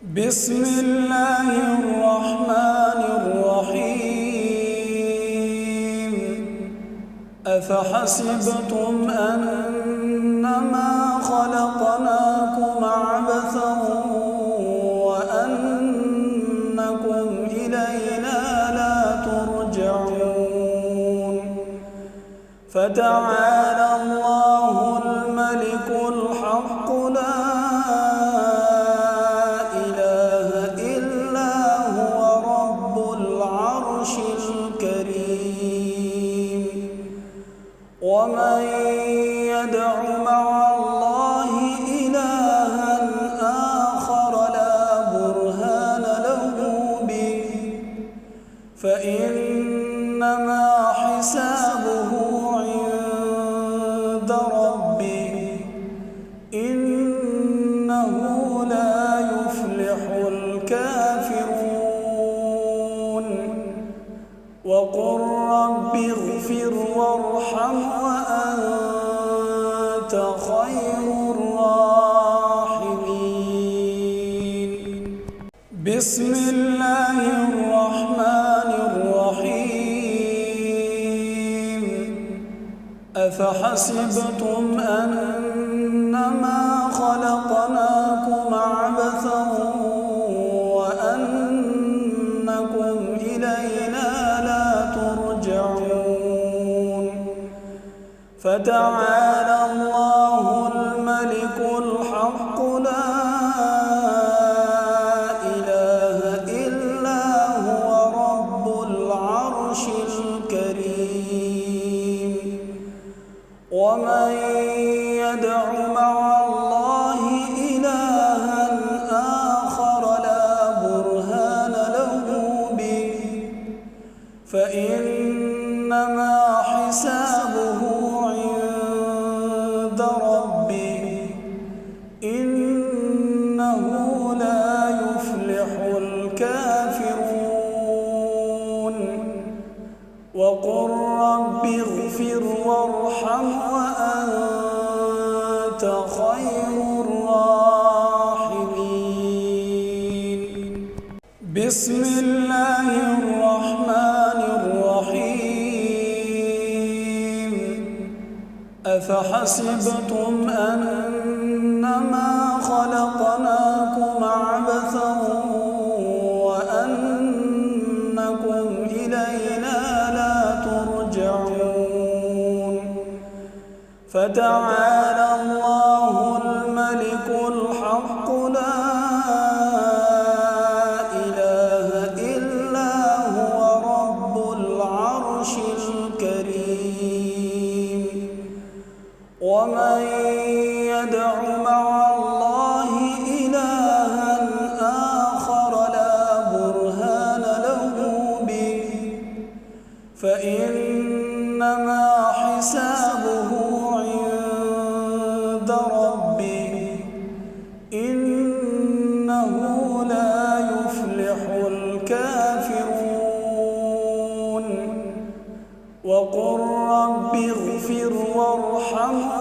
بسم الله الرحمن الرحيم أفحسبتم أنما خلقناكم عبثا وأنكم إلينا لا ترجعون فتعالى الله الملك الحق لا ومن يدع مع الله إلها آخر لا برهان له به فإنما حسابه عند ربه إنه لا يفلح الكافرون وقل رب اغفر وارحم وأنت خير الراحمين بسم الله الرحمن الرحيم أفحسبتم أنما خلقناكم عبثا وأنكم إلينا لا ترجعون فتعالى الله الملك الحق لا إله إلا هو رب العرش الكريم ومن يدع مع الله إلها آخر لا برهان له به فإنما حسابه عند ربه إنه لا يفلح الكافرون وقل رب اغفر وارحم وأنت خير الراحمين بسم الله الرحمن الرحيم أفحسبتم أنما خلقناكم عبثا وأنكم إلينا لا ترجعون فتعالى الله الملك الحق لا إله إلا هو رب العرش الكريم ومن يدع مع الله إلها آخر لا برهان له به فإنما حسابه عند ربه إنه لا يفلح الكافرون وقل رب اغفر وارحم